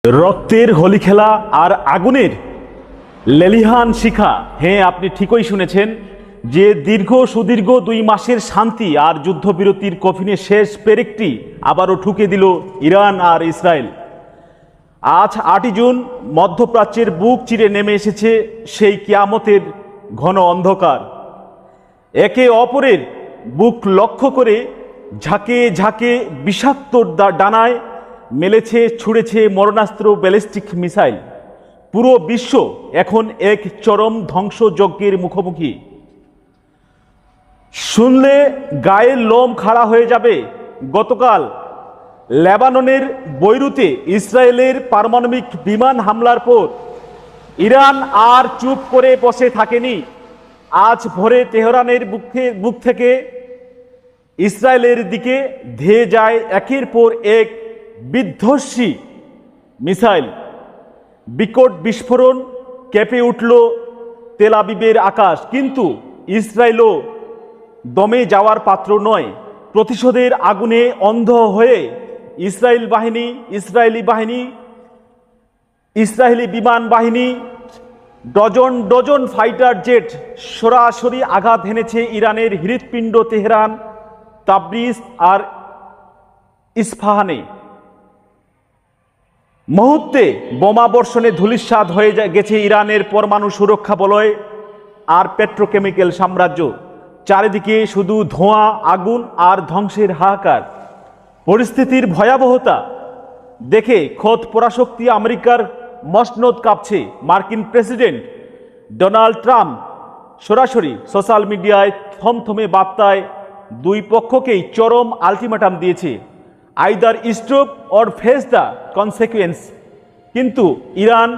রক্তের হোলি খেলা আর আগুনের লেলিহান শিখা। হ্যাঁ, আপনি ঠিকই শুনেছেন যে সুদীর্ঘ 2 মাসের শান্তি আর যুদ্ধবিরতির কফিনে শেষ পেরেকটি আবারও ঠুকে দিল ইরান আর ইসরায়েল। আজ 8 জুন মধ্যপ্রাচ্যের বুক চিরে নেমে এসেছে সেই কিয়ামতের ঘন অন্ধকার। একে অপরের বুক লক্ষ্য করে ঝাঁকে ঝাঁকে বিষাক্ত ডানায় মেলেছে ছুঁড়েছে মরণাস্ত্র ব্যালিস্টিক মিসাইল। পুরো বিশ্ব এখন এক চরম ধ্বংসযজ্ঞের মুখোমুখি। শুনলে গায়ের লোম খাড়া হয়ে যাবে। গতকাল লেবাননের বৈরুতে ইসরায়েলের পারমাণবিক বিমান হামলার পর ইরান আর চুপ করে বসে থাকেনি। আজ ভোরে তেহরানের বুক থেকে ইসরায়েলের দিকে ধেয়ে যায় একের পর এক বিধ্বংসী মিসাইল। বিকট বিস্ফোরণ কেঁপে উঠল তেল আবিবের আকাশ। কিন্তু ইসরায়েলও দমে যাওয়ার পাত্র নয়। প্রতিশোধের আগুনে অন্ধ হয়ে ইসরায়েলি বিমান বাহিনী ডজন ডজন ফাইটার জেট সরাসরি আঘাত হেনেছে ইরানের হৃৎপিণ্ড তেহরান, তাবরিজ আর ইস্পাহানে। মুহূর্তে বোমা বর্ষণে ধূলিসাৎ হয়ে গেছে ইরানের পরমাণু সুরক্ষা বলয় আর পেট্রোকেমিক্যাল সাম্রাজ্য। চারিদিকে শুধু ধোঁয়া, আগুন আর ধ্বংসের হাহাকার। পরিস্থিতির ভয়াবহতা দেখে খোদ পরাশক্তি আমেরিকার মসনদ কাঁপছে। মার্কিন প্রেসিডেন্ট ডোনাল্ড ট্রাম্প সরাসরি সোশ্যাল মিডিয়ায় থমথমে বার্তায় 2 পক্ষকেই চরম আলটিমেটাম দিয়েছে, either stop or face the consequence. কিন্তু ইরান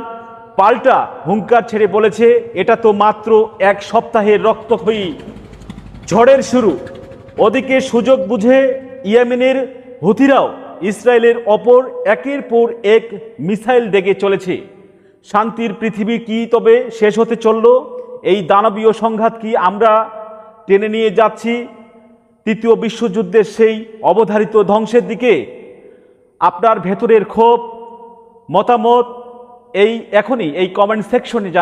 পাল্টা হুঙ্কার ছেড়ে বলেছে, এটা তো মাত্র 1 সপ্তাহের রক্তক্ষয়ী ঝড়ের শুরু। ওদিকে সুযোগ বুঝে ইয়েমেনের হুথিরাও ইসরায়েলের ওপর একের পর এক মিসাইল ডেগে চলেছে। শান্তির পৃথিবী কি তবে শেষ হতে চলল? এই দানবীয় সংঘাত কি আমরা টেনে নিয়ে যাচ্ছি 3য় বিশ্বযুদ্ধের সেই অবধারিত ধ্বংসের দিকে? আপনার ভেতরের ক্ষোভ, মতামত এখনই এই কমেন্ট সেকশনে জানান।